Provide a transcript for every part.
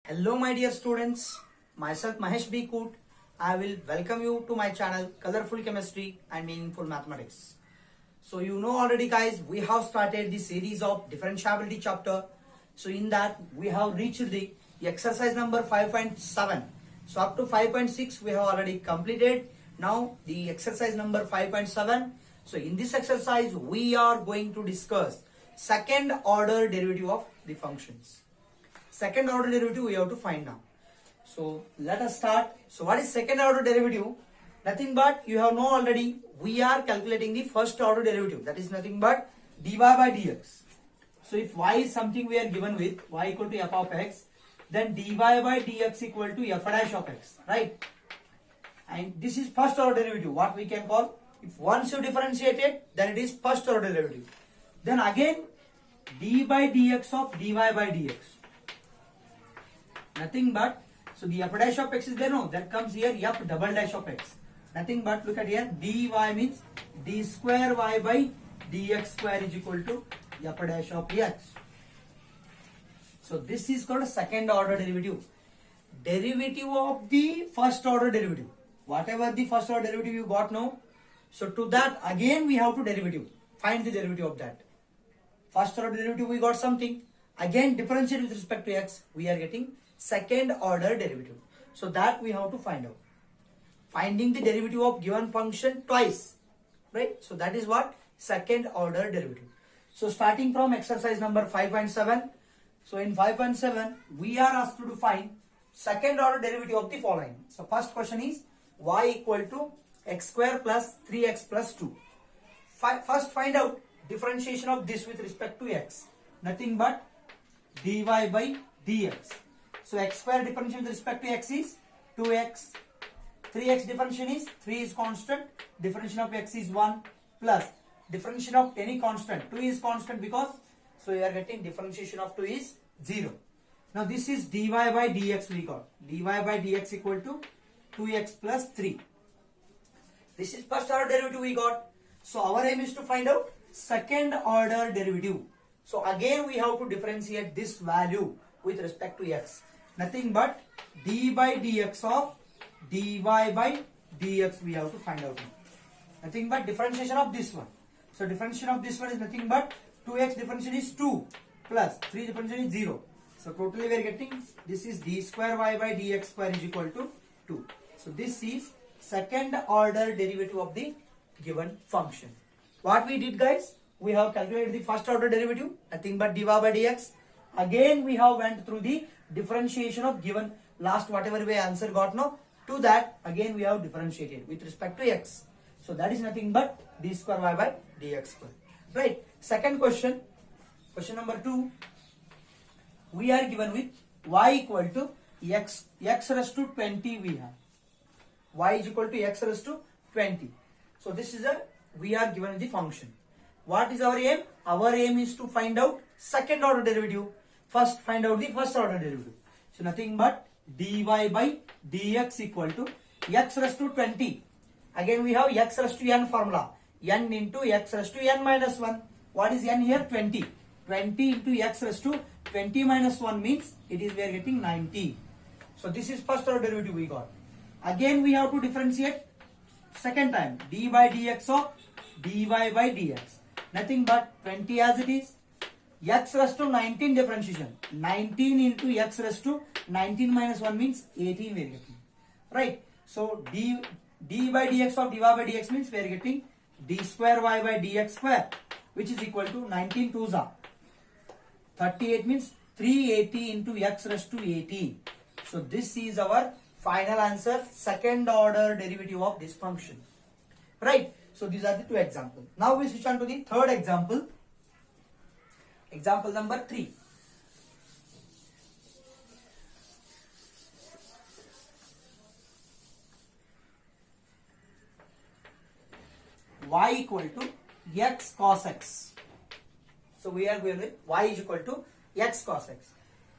Hello my dear students, myself Mahesh B. Koot. I will welcome you to my channel Colorful Chemistry and Meaningful Mathematics. So you know already guys, we have started the series of differentiability chapter. So in that we have reached the exercise number 5.7. So up to 5.6 we have already completed. Now the exercise number 5.7. So in this exercise we are going to discuss second order derivative of the functions. Second order derivative we have to find now. So let us start. So what is second order derivative? Nothing but you have know already we are calculating the first order derivative, that is nothing but dy by dx. So if y is something we are given with y equal to f of x, then dy by dx equal to f dash of x, right? And this is first order derivative, what we can call, if once you differentiate it, then it is first order derivative. Then again d by dx of dy by dx, nothing but, so the f dash of x is there, no, that comes here f double dash of x, nothing but, look at here, dy means d square y by dx square is equal to f dash of x. So this is called second order derivative. Derivative of the first order derivative. Whatever the first order derivative you got now, so to that again we have to derivative. Find the derivative of that. First order derivative we got something. Again differentiate with respect to x, we are getting second order derivative. So that we have to find out. Finding the derivative of given function twice, right? So that is what second order derivative. So starting from exercise number 5.7. So in 5.7 we are asked to find second order derivative of the following. So first question is y equal to x square plus 3x plus 2. First find out differentiation of this with respect to x. Nothing but dy by dx. So x square differentiation with respect to x is 2x. 3x differentiation is 3 is constant. Differentiation of x is 1 plus differentiation of any constant. 2 is constant because, so we are getting differentiation of 2 is 0. Now this is dy by dx we got. Dy by dx equal to 2x plus 3. This is first order derivative we got. So our aim is to find out second order derivative. So again we have to differentiate this value with respect to x. Nothing but d by dx of dy by dx we have to find out. Nothing but differentiation of this one. So differentiation of this one is nothing but 2x differentiation is 2 plus 3 differentiation is 0. So totally we are getting, this is d square y by dx square is equal to 2. So this is second order derivative of the given function. What we did guys, we have calculated the first order derivative, nothing but dy by dx. Again we have went through the differentiation of given last whatever we answer got now, to that again we have differentiated with respect to x. So that is nothing but d square y by dx square, right? Second question, question number 2, we are given with y equal to x raised to 20 we have. Y is equal to x raised to 20. So this is we are given the function. What is our aim? Our aim is to find out second order derivative. First find out the first order derivative. So nothing but dy by dx equal to x raised to 20. Again we have x raised to n formula. N into x raised to n minus 1. What is n here? 20. 20 into x raised to 20 minus 1 means it is we are getting 90. So this is first order derivative we got. Again we have to differentiate second time d by dx of dy by dx. Nothing but 20 as it is. X raised to 19 differentiation. 19 into x raised to 19 minus 1 means 18 we are getting. Right. So d by dx of dy by dx means we are getting d square y by dx square, which is equal to 19 2s are 38 means 380 into x raised to 18. So this is our final answer, second order derivative of this function. Right. So these are the two examples. Now we switch on to the third example. Example number 3. Y equal to x cos x. So we are going with y is equal to x cos x.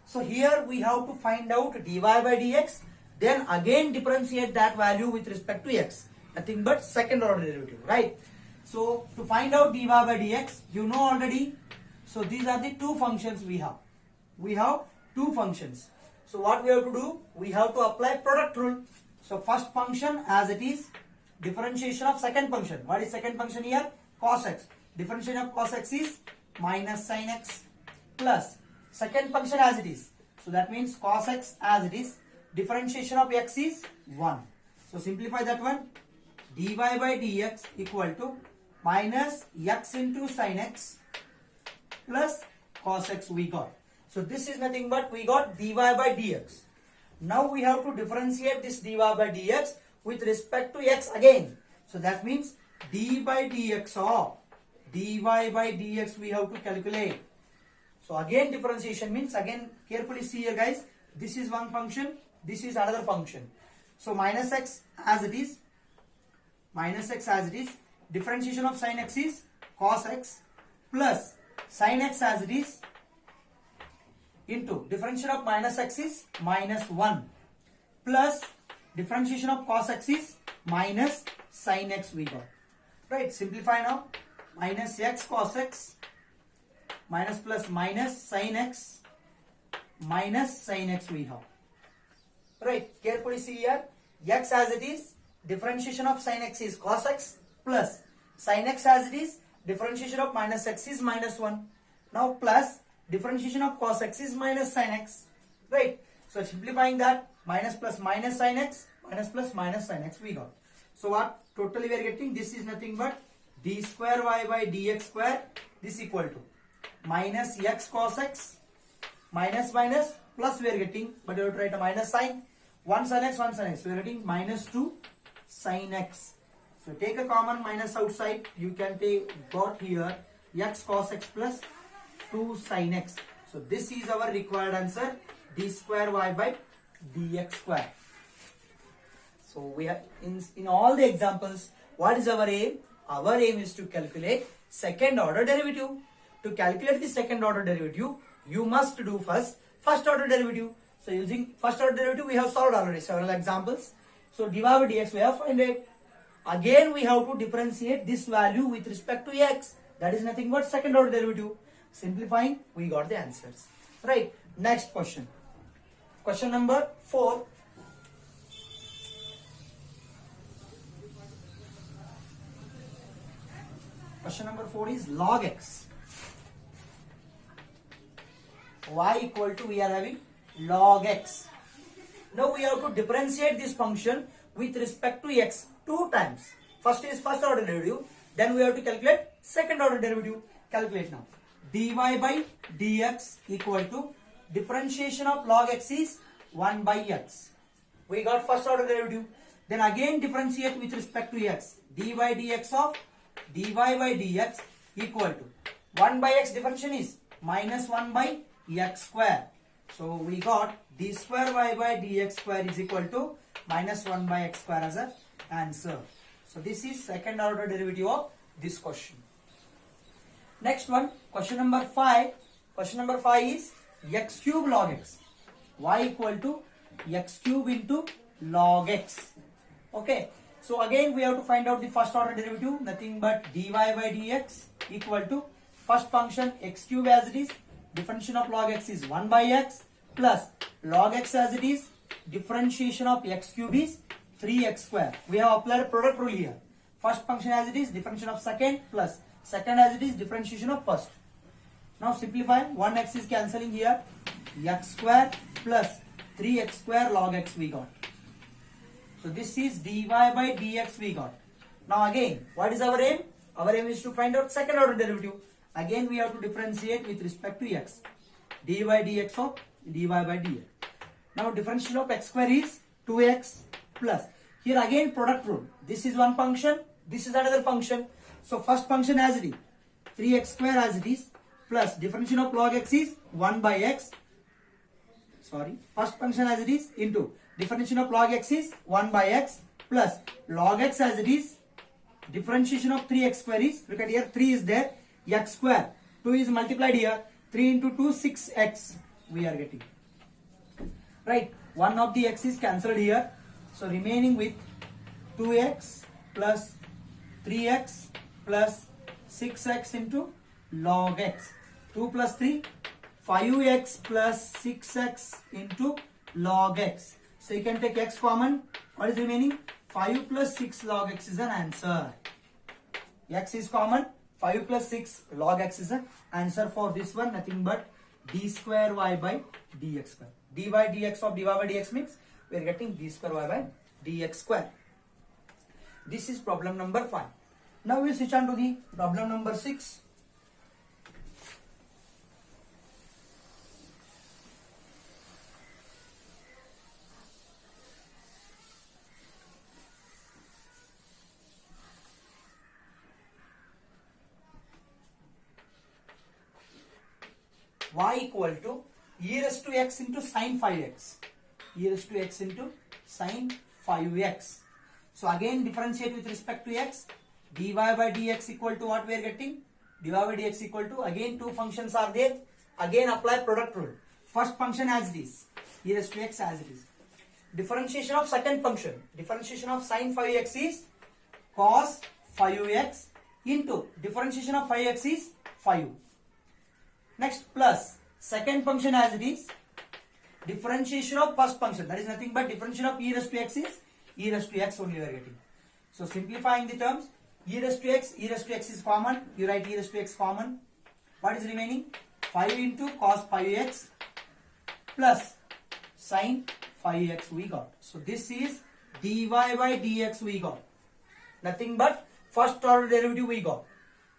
So here we have to find out dy by dx, then again differentiate that value with respect to x. Nothing but second order derivative, right? So to find out dy by dx, you know already. So these are the two functions we have. We have two functions. So what we have to do? We have to apply product rule. So first function as it is, differentiation of second function. What is second function here? Cos x. Differentiation of cos x is minus sin x plus second function as it is. So that means cos x as it is. Differentiation of x is 1. So simplify that one. Dy by dx equal to minus x into sin x plus cos x we got. So this is nothing but we got dy by dx. Now we have to differentiate this dy by dx with respect to x again. So that means d by dx of dy by dx we have to calculate. So again differentiation means, again carefully see here guys, this is one function, this is another function. So minus x as it is, differentiation of sin x is cos x plus sin x as it is into differentiation of minus x is minus 1 plus differentiation of cos x is minus sin x we got. Right, simplify now. Minus x cos x minus plus minus sin x we have. Right, carefully see here. X as it is, differentiation of sin x is cos x plus sin x as it is, differentiation of minus x is minus 1. Now plus differentiation of cos x is minus sin x. Right, so simplifying that, minus plus minus sin x minus plus minus sin x we got. So what totally we are getting, this is nothing but d square y by dx square, this equal to minus x cos x minus minus plus we are getting, but you have to write a minus sign, 1 sin x, 1 sin x, we are getting minus 2 sin x. So take a common minus outside, you can take, got here x cos x plus 2 sin x. So this is our required answer, d square y by dx square. So we are in all the examples, what is our aim? Our aim is to calculate second order derivative. To calculate the second order derivative, you must do first order derivative. So using first order derivative, we have solved already several examples. So dy by dx we have find it. Again we have to differentiate this value with respect to x. That is nothing but second order derivative. Simplifying, we got the answers. Right, next question. Question number 4. Question number 4 is log x. Y equal to, we are having log x. Now we have to differentiate this function with respect to x 2 times. First is first order derivative, then we have to calculate second order derivative. Calculate now. Dy by dx equal to differentiation of log x is 1 by x. We got first order derivative. Then again differentiate with respect to x. Dy dx of dy by dx equal to 1 by x differentiation is minus 1 by x square. So we got d square y by dx square is equal to minus 1 by x square as an answer. So this is second order derivative of this question. Next one, question number 5. Question number 5 is x cube log x. Y equal to x cube into log x. Okay. So again we have to find out the first order derivative, nothing but dy by dx equal to first function x cube as it is, differentiation of log x is 1 by x plus log x as it is, differentiation of x cube is 3x square. We have applied product rule here. First function as it is, differentiation of second plus second as it is, differentiation of first. Now simplify, 1x is cancelling here, x square plus 3x square log x we got. So this is dy by dx we got. Now again, what is our aim? Our aim is to find out second order derivative. Again we have to differentiate with respect to x. dy by dx of dy by dx. Now differentiation of x square is 2x plus. Here again product rule. This is one function, this is another function. So first function as it is, 3x square as it is, plus differentiation of log x is 1 by x. Sorry, first function as it is into differentiation of log x is 1 by x plus log x as it is, differentiation of 3x square is, look at here, 3 is there, x square, 2 is multiplied here, 3 into 2, 6x we are getting. Right, one of the x is cancelled here. So remaining with 2x plus 3x plus 6x into log x. 2 plus 3, 5x plus 6x into log x. So you can take x common. What is remaining? 5 plus 6 log x is an answer. X is common. 5 plus 6 log x is an answer for this one. Nothing but d square y by dx square. dy dx of dy by dx means we are getting d square y by dx square. This is problem number 5. Now we will switch on to the problem number 6. Y equal to e raised to x into sin 5x. E raised to x into sin 5x. So again differentiate with respect to x. Dy by dx equal to what we are getting? Dy by dx equal to, again two functions are there. Again apply product rule. First function as it is. E raised to x as it is. Differentiation of second function. Differentiation of sin 5x is cos 5x into differentiation of 5x is 5. Next plus second function as it is, differentiation of first function, that is nothing but differentiation of e raised to x is e raised to x only we are getting. So simplifying the terms, e raised to x is common, you write e raised to x common. What is remaining? 5 into cos 5x plus sin 5x we got. So this is dy by dx we got. Nothing but first order derivative we got.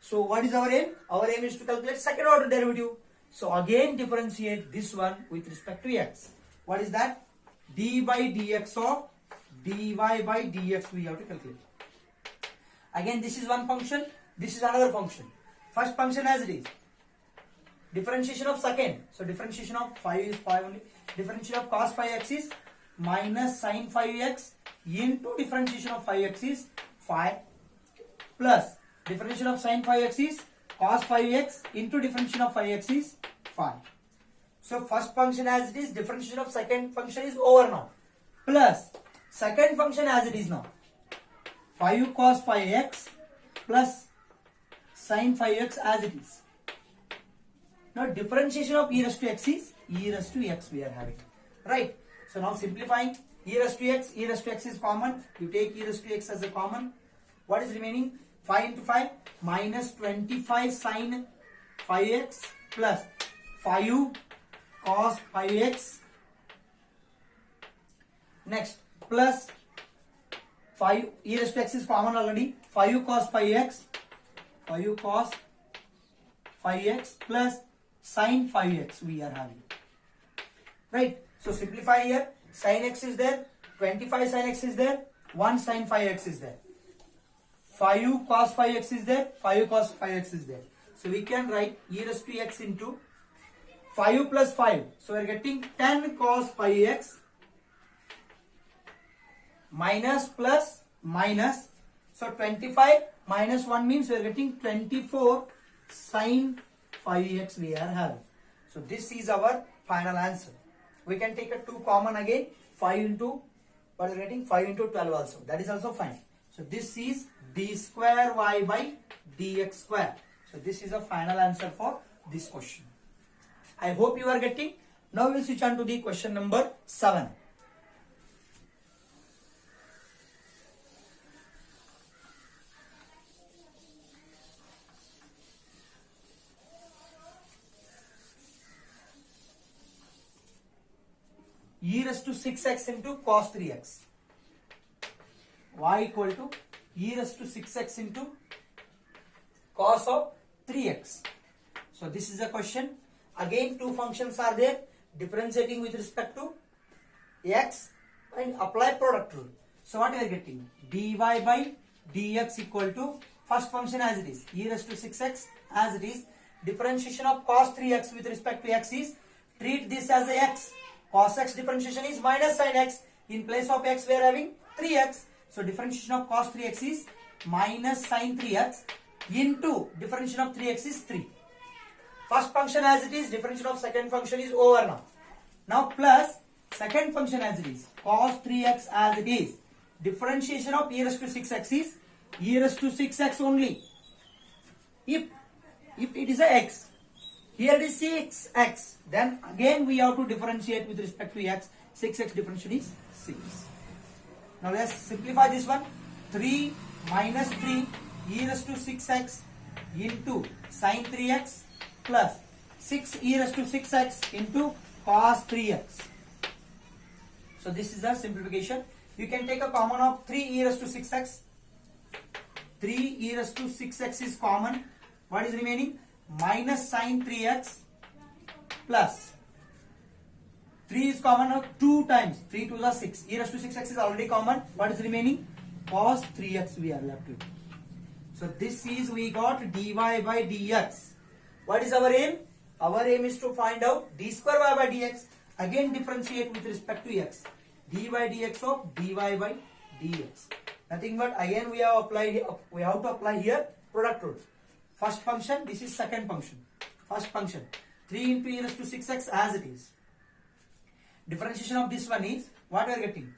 So what is our aim? Our aim is to calculate second order derivative. So again differentiate this one with respect to x. What is that? d by dx of dy by dx we have to calculate. Again this is one function, this is another function. First function as it is. Differentiation of second. So differentiation of 5 is 5 only. Differentiation of cos 5x is minus sin 5x into differentiation of 5x is 5 plus differentiation of sin 5x is cos 5x into differentiation of 5x is 5. So first function as it is, differentiation of second function is over now. Plus second function as it is now. 5 cos 5x plus sin 5x as it is. Now differentiation of e raised to x is e raised to x we are having. Right. So now simplifying, e raised to x is common. You take e raised to x as a common. What is remaining? 5 into 5 minus 25 sin 5x plus 5 cos 5x. Next plus 5 e raised to x is common already. 5 cos 5x plus sin 5x we are having. Right. So simplify here. Sin x is there. 25 sin x is there. 1 sin 5x is there. 5 cos 5x is there, 5 cos 5x is there. So we can write e raised to x into 5 plus 5. So we are getting 10 cos 5x minus plus minus. So 25 minus 1 means we are getting 24 sin 5x we are having. So this is our final answer. We can take a 2 common again. 5 into, what are we getting? 5 into 12 also. That is also fine. So this is d square y by dx square. So this is a final answer for this question. I hope you are getting. Now we will switch on to the question number 7. E raised to 6x into cos 3x. Y equal to e raised to 6x into cos of 3x. So this is a question. Again two functions are there, differentiating with respect to x and apply product rule. So what we are getting? dy by dx equal to first function as it is, e raised to 6x as it is. Differentiation of cos 3x with respect to x is, treat this as a x. Cos x differentiation is minus sin x. In place of x we are having 3x. So differentiation of cos 3x is minus sin 3x into differentiation of 3x is 3. First function as it is, differentiation of second function is over now. Now plus second function as it is, cos 3x as it is. Differentiation of e raised to 6x is e raised to 6x only. If it is a x, here it is 6x, then again we have to differentiate with respect to x. 6x differentiation is 6. Now let's simplify this one. 3 minus 3 e raised to 6x into sin 3x plus 6 e raised to 6x into cos 3x. So this is the simplification. You can take a common of 3 e raised to 6x. 3 e raised to 6x is common. What is remaining? Minus sin 3x plus 3 is common of 2 times. 3 to the 6. E raised to 6x is already common. What is remaining? Cos 3x we are left with. So this is we got dy by dx. What is our aim? Our aim is to find out d square y by dx. Again differentiate with respect to x. D by dx of dy by dx. Nothing but again we have to apply here product rule. First function, this is second function. First function 3 into e raised to 6x as it is. Differentiation of this one is what we are getting?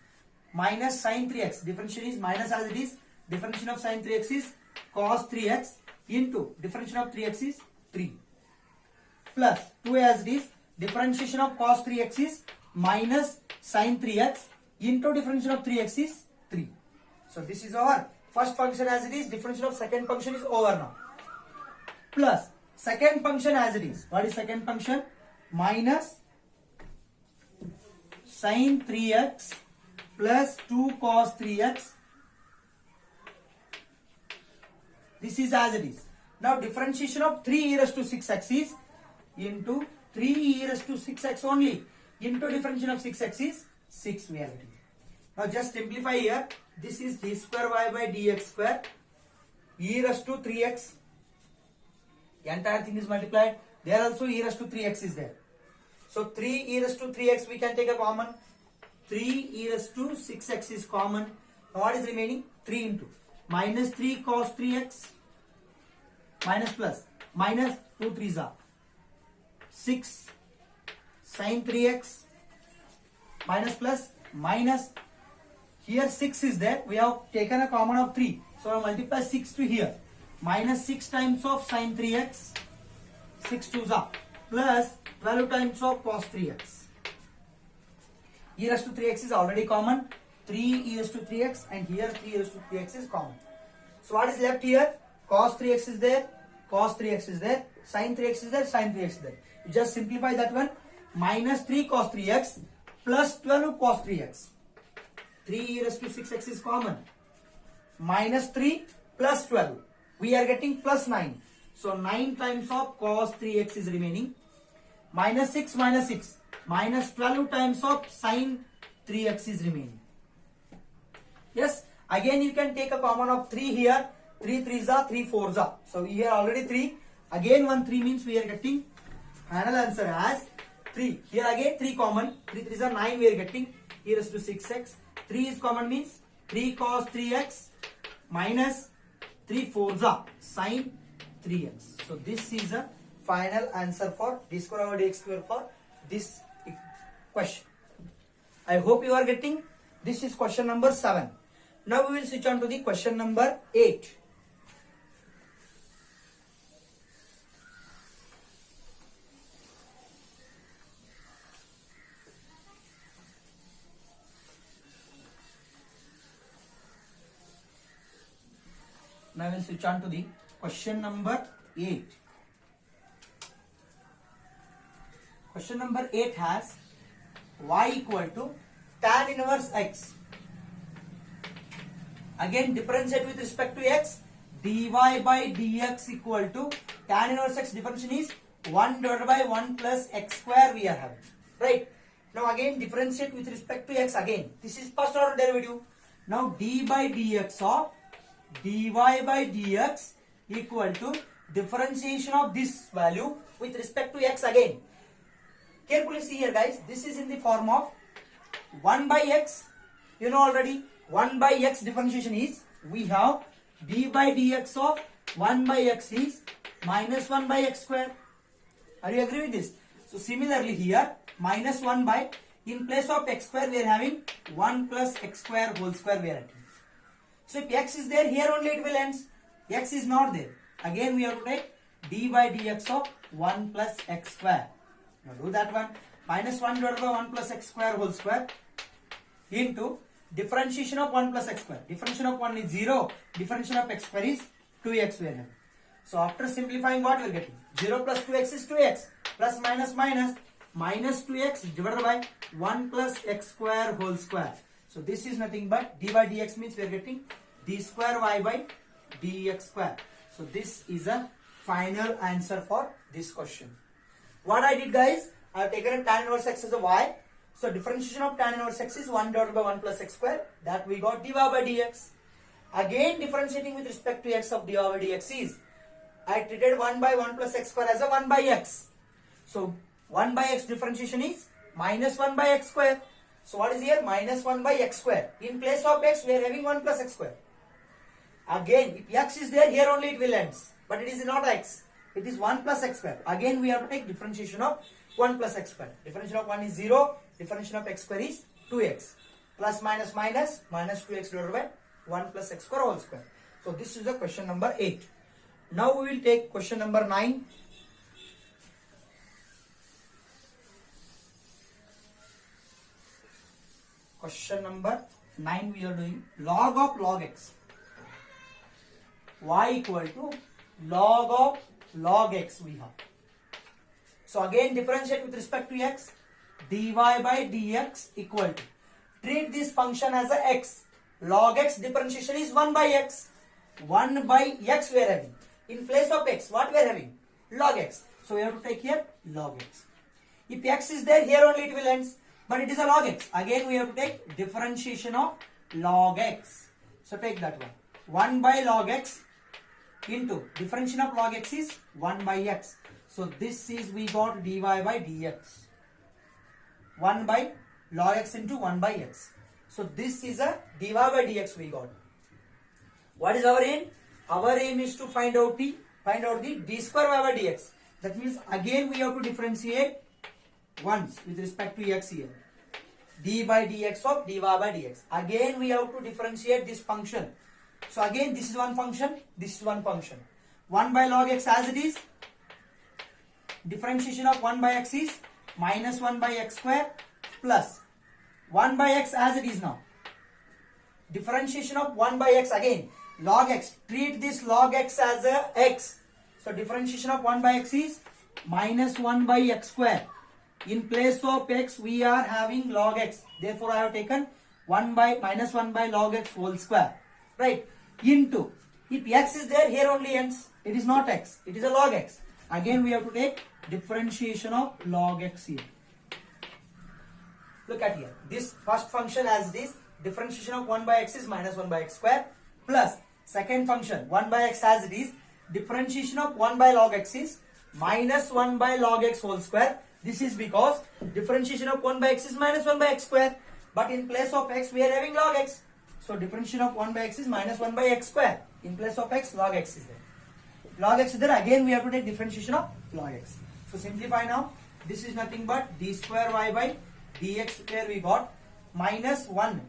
Minus sin 3x. Differentiation is minus as it is. Differentiation of sin 3x is cos 3x into differentiation of 3x is 3 plus 2 as it is. Differentiation of cos 3x is minus sin 3x into differentiation of 3x is 3. So this is our first function as it is. Differentiation of second function is over now. Plus second function as it is. What is second function? Minus sin 3x plus 2 cos 3x. This is as it is. Now differentiation of 3 e raised to 6x is into 3 e raised to 6x only into differentiation of 6x is 6 we are getting. Now just simplify here. This is d square y by dx square e raised to 3x. The entire thing is multiplied. There also e raised to 3x is there. So 3 e raised to 3x we can take a common. 3 e raised to 6x is common. Now what is remaining? 3 into minus 3 cos 3x minus plus minus 2 3s are 6 sin 3x minus plus minus here 6 is there. We have taken a common of 3. So I multiply 6 to here. Minus 6 times of sin 3x. 6 2s are plus 12 times of cos 3x. E raised to 3x is already common. 3 e raised to 3x and here 3 e raised to 3x is common. So what is left here? Cos 3x is there. Cos 3x is there. Sin 3x is there. Sin 3x is there. You just simplify that one. Minus 3 cos 3x plus 12 cos 3x. 3 e raised to 6x is common. Minus 3 plus 12. We are getting plus 9. So 9 times of cos 3x is remaining. Minus 6 minus 6. Minus 12 times of sin 3x is remaining. Yes. Again you can take a common of 3 here. 3 3s are 3 4s are. So here already 3. Again 1 3 means we are getting final answer as 3. Here again 3 common. 3 3s are 9 we are getting. E raised to 6x. 3 is common means 3 cos 3x minus 3 4s are sin 3x. So this is a final answer for d square over dx square for this question. I hope you are getting. This is question number 7. Now we will switch on to the question number 8. Now we will switch on to the question number 8. Question number 8 has y equal to tan inverse x. Again differentiate with respect to x. Dy by dx equal to tan inverse x. Differentiation is 1 divided by 1 plus x square we are having. Right. Now again differentiate with respect to x again. This is first order derivative. Now d by dx of dy by dx equal to differentiation of this value with respect to x again. Carefully see here guys. This is in the form of 1 by x. You know already 1 by x differentiation is we have d by dx of 1 by x is minus 1 by x square. Are you agree with this? So similarly here minus 1 by in place of x square we are having 1 plus x square whole square we are having. So if x is there here only it will end. X is not there. Again we have to take d by dx of 1 plus x square. Now do that one. minus 1 divided by 1 plus x square whole square into differentiation of 1 plus x square. Differentiation of 1 is 0. Differentiation of x square is 2x we are having. So after simplifying, what we are getting? 0 plus 2x is 2x. Plus minus minus. Minus 2x divided by 1 plus x square whole square. So this is nothing but d by dx means we are getting d square y by dx square. So this is a final answer for this question. What I did, guys, I have taken a tan inverse x as a y. So differentiation of tan inverse x is 1 divided by 1 plus x square. That we got dy by dx. Again differentiating with respect to x of dy by dx is, I treated 1 by 1 plus x square as a 1 by x. So 1 by x differentiation is minus 1 by x square. So what is here? Minus 1 by x square. In place of x, we are having 1 plus x square. Again, if x is there, here only it will end. But it is not x. It is 1 plus x square. Again, we have to take differentiation of 1 plus x square. Differentiation of 1 is 0. Differentiation of x square is 2x. Plus minus minus. Minus 2x divided by 1 plus x square whole square. So this is the question number 8. Now we will take question number 9. Question number 9 we are doing log of log x. Y equal to log of log x we have. So again differentiate with respect to x. Dy by dx equal to, treat this function as a x. Log x differentiation is 1 by x. 1 by x we are having. In place of x, what we are having? Log x. So we have to take here log x. If x is there, here only it will end. But it is a log x. Again we have to take differentiation of log x. So take that one. 1 by log x into differentiation of log x is 1 by x. So this is we got dy by dx. 1 by log x into 1 by x. So this is a dy by dx we got. What is our aim? Our aim is to find out the d square y by dx. That means again we have to differentiate once with respect to x here. D by dx of dy by dx. Again we have to differentiate this function. So again this is one function, this is one function. 1 by log x as it is. Differentiation of 1 by x is minus 1 by x square plus 1 by x as it is now. Differentiation of 1 by x again. Log x. Treat this log x as a x. So differentiation of 1 by x is minus 1 by x square. In place of x, we are having log x. Therefore, I have taken 1 by minus 1 by log x whole square. Right? Into, if x is there, here only ends. It is not x. It is a log x. Again, we have to take differentiation of log x here. Look at here. This first function as it is, differentiation of 1 by x is minus 1 by x square. Plus, second function, 1 by x as it is, differentiation of 1 by log x is minus 1 by log x whole square. This is because differentiation of 1 by x is minus 1 by x square. But in place of x, we are having log x. So differentiation of 1 by x is minus 1 by x square. In place of x, log x is there. Log x is there. Again, we have to take differentiation of log x. So simplify now. This is nothing but d square y by dx square we got minus 1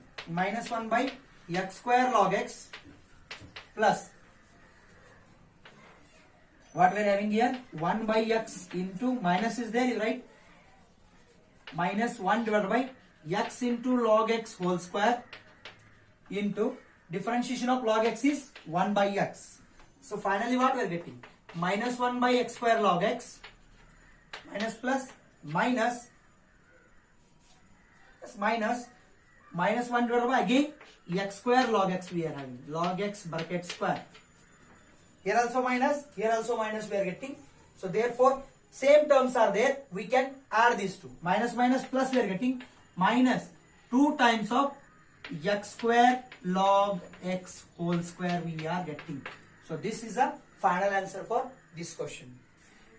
by x square log x plus what we are having here 1 by x into minus is there, right? Minus 1 divided by x into log x whole square into differentiation of log x is 1 by x. So finally what we are getting? Minus 1 by x square log x minus plus minus minus 1 divided by again x square log x we are having. Log x bracket square. Here also minus we are getting. So therefore same terms are there. We can add these two. Minus minus plus we are getting minus 2 times of x square log x whole square we are getting. So this is a final answer for this question.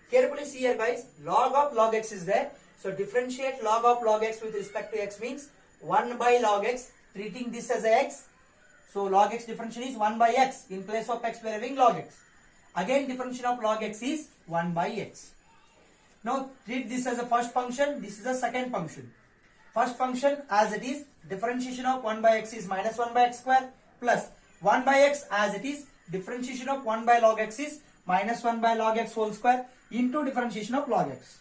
Carefully see here guys. Log of log x is there. So differentiate log of log x with respect to x means 1 by log x, treating this as a x. So log x differentiation is 1 by x. In place of x we are having log x. Again differentiation of log x is 1 by x. Now treat this as a first function. This is a second function. First function as it is, differentiation of 1 by x is minus 1 by x square plus 1 by x as it is, differentiation of 1 by log x is minus 1 by log x whole square into differentiation of log x.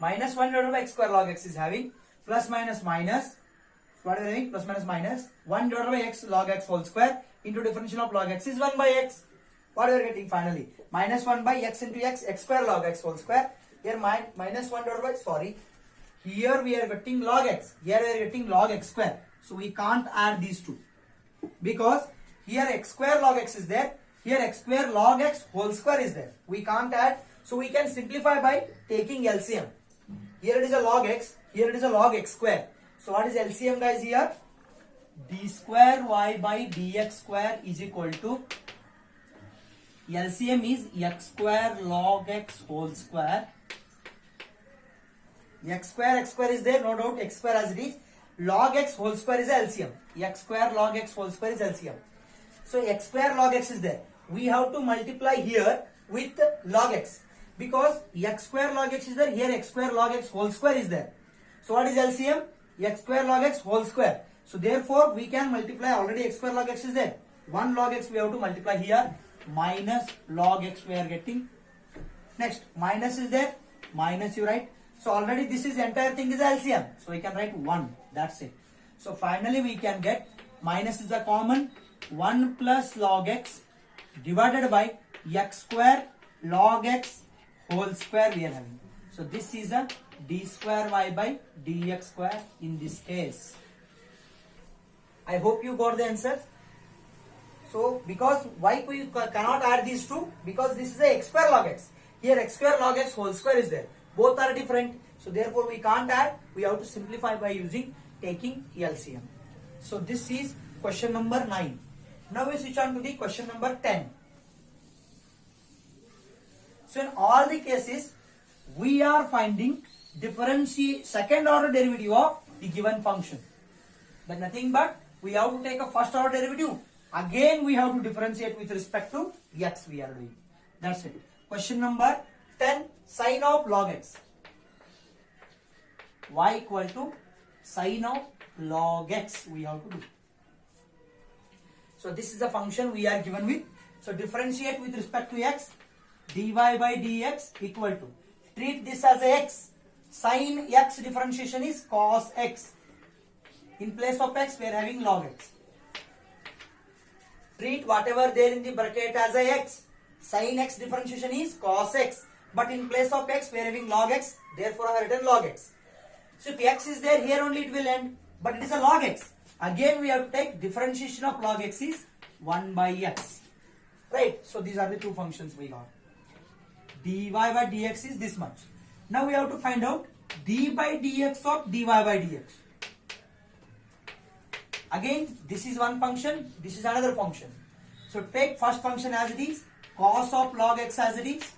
minus 1 divided by x square log x is having plus minus minus. So what are we having? Plus minus minus 1 divided by x log x whole square into differential of log x is 1 by x. What are we getting finally? Minus 1 by x into x square log x whole square. Here minus 1 divided by, sorry. Here we are getting log x. Here we are getting log x square. So we can't add these two. Because here x square log x is there. Here x square log x whole square is there. We can't add. So we can simplify by taking LCM. Here it is a log x. Here it is a log x square. So what is LCM guys here? D square y by dx square is equal to LCM is x square log x whole square. X square is there, no doubt, x square as it is. Log x whole square is LCM. X square log x whole square is LCM. So x square log x is there. We have to multiply here with log x. Because x square log x is there, here x square log x whole square is there. So what is LCM? X square log x whole square. So therefore we can multiply, already x square log x is there. 1 log x we have to multiply here. Minus log x we are getting. Next, minus is there. Minus you write. So already this is entire thing is LCM. So we can write 1. That's it. So finally we can get minus is a common 1 plus log x divided by x square log x whole square we are having. So this is a d square y by dx square in this case. I hope you got the answer. So because why we cannot add these two? Because this is a x square log x. Here x square log x whole square is there. Both are different. So therefore we can't add. We have to simplify by using taking LCM. So this is question number 9. Now we switch on to the question number 10. So in all the cases we are finding second order derivative of the given function. But nothing but we have to take a first order derivative. Again we have to differentiate with respect to x we are doing. That's it. Question number 10, sine of log x. Y equal to sine of log x we have to do. So this is the function we are given with. So differentiate with respect to x. Dy by dx equal to, treat this as a x. Sine x differentiation is cos x. In place of x we are having log x. Treat whatever there in the bracket as a x. Sin x differentiation is cos x. But in place of x we are having log x. Therefore I have written log x. So if x is there, here only it will end. But it is a log x. Again we have to take differentiation of log x is 1 by x. Right. So these are the two functions we got. Dy by dx is this much. Now we have to find out d by dx of dy by dx. Again this is one function, this is another function. So take first function as it is, cos of log x as it is.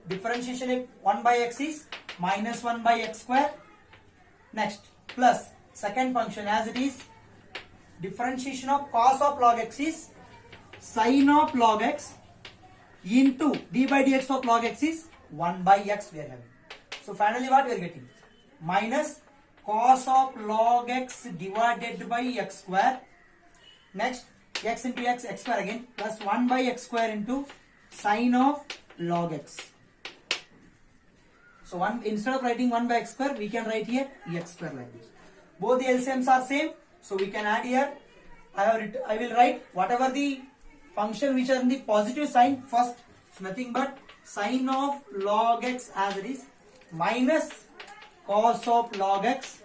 Differentiation of 1 by x is minus 1 by x square. Next, plus second function as it is, differentiation of cos of log x is sin of log x into d by dx of log x is 1 by x we are having. So finally what we are getting? Minus cos of log x divided by x square. Next, x into x square again, plus 1 by x square into sin of log x. So instead of writing 1 by x square, we can write here x square like this. Both the LCMs are same, so we can add here. I will write whatever the function which are in the positive sign first. So nothing but sin of log x as it is minus cos of log x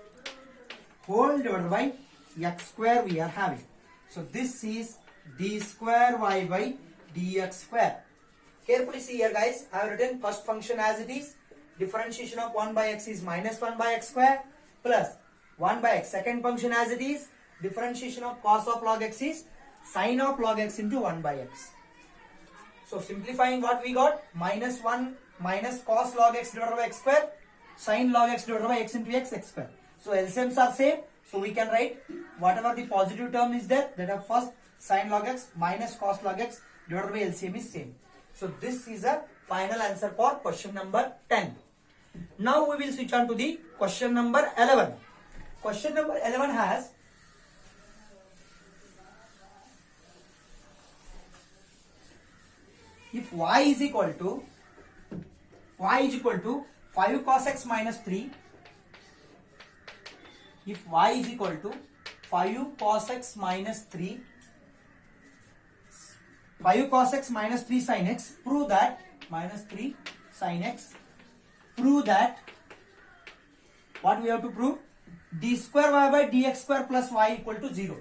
whole divided by x square we are having. So this is d square y by dx square. Carefully see here guys, I have written first function as it is. Differentiation of 1 by x is minus 1 by x square plus 1 by x. Second function as it is, differentiation of cos of log x is sin of log x into 1 by x. So simplifying what we got, minus 1 minus cos log x divided by x square, sin log x divided by x into x square. So LCMs are same, so we can write whatever the positive term is there, that are first sin log x minus cos log x divided by LCM is same. So this is a final answer for question number 10. Now we will switch on to the question number 11. Question number 11 has if y is equal to 5 cos x minus 3. If y is equal to 5 cos x minus 3, 5 cos x minus 3 sin x, prove that minus 3 sin x, prove that what we have to prove? D square y by dx square plus y equal to 0.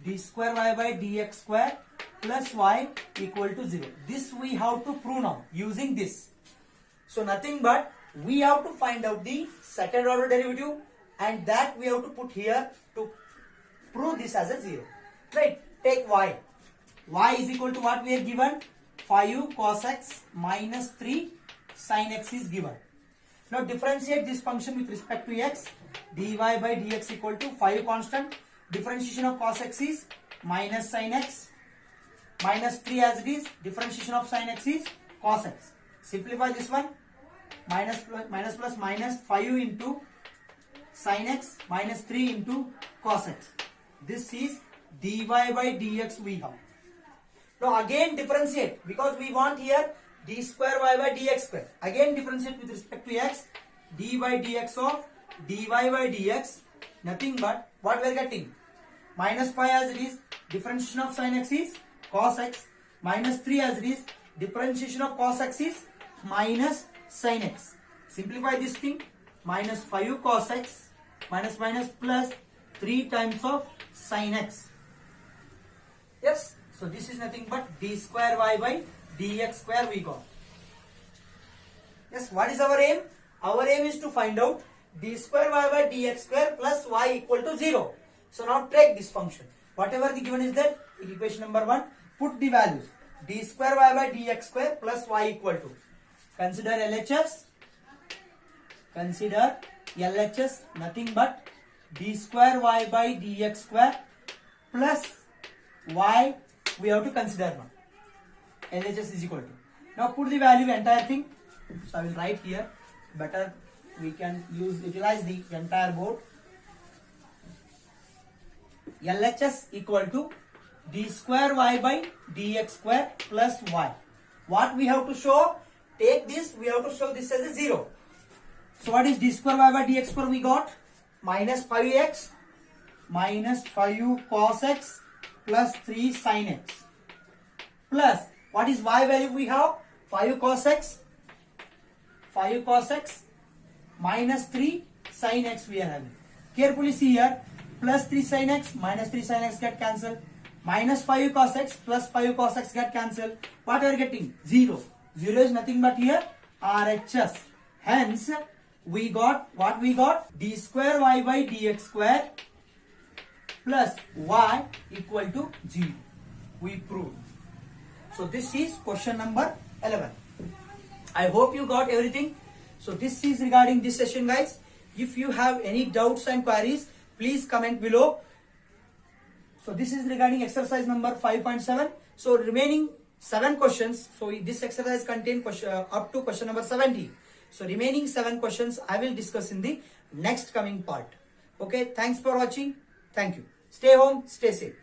D square y by dx square plus y equal to 0. This we have to prove now using this. So nothing but we have to find out the second order derivative, and that we have to put here to prove this as a 0. Right? Take y. Y is equal to what we are given? 5 cos x minus 3 sin x is given. Now differentiate this function with respect to x. Dy by dx equal to 5 constant. Differentiation of cos x is minus sin x. Minus 3 as it is. Differentiation of sin x is cos x. Simplify this one. Minus plus minus 5 into sin x minus 3 into cos x. This is dy by dx we have. Now again differentiate, because we want here d square y by dx square. Again differentiate with respect to x. D by dx of dy by dx, nothing but what we are getting? Minus 5 as it is. Differentiation of sin x is cos x. Minus 3 as it is. Differentiation of cos x is minus sin x. Simplify this thing. Minus 5 cos x minus plus 3 times of sin x. Yes. So this is nothing but d square y by dx square we got. Yes. What is our aim? Our aim is to find out d square y by dx square plus y equal to 0. So now take this function. Whatever the given is that, in equation number 1, put the values. D square y by dx square plus y equal to. Consider LHS. Consider LHS, nothing but d square y by dx square plus y we have to consider now. LHS is equal to. Now put the value entire thing. So I will write here. Better we can utilize the entire board. LHS equal to d square y by dx square plus y. What we have to show? Take this, we have to show this as a 0. So what is d square y by dx square we got? Minus 5x minus 5 cos x plus 3 sin x. Plus, what is y value we have? 5 cos x minus 3 sin x we are having. Carefully see here. Plus 3 sin x minus 3 sin x get cancelled. Minus 5 cos x plus 5 cos x get cancelled. What are we getting? 0. 0 is nothing but here RHS. Hence, we got what we got? D square y by dx square plus y equal to 0. We proved. So this is question number 11. I hope you got everything. So this is regarding this session, guys. If you have any doubts and queries, please comment below. So this is regarding exercise number 5.7. So remaining 7 questions. So this exercise contains up to question number 70. So remaining 7 questions I will discuss in the next coming part. Okay, thanks for watching. Thank you. Stay home, stay safe.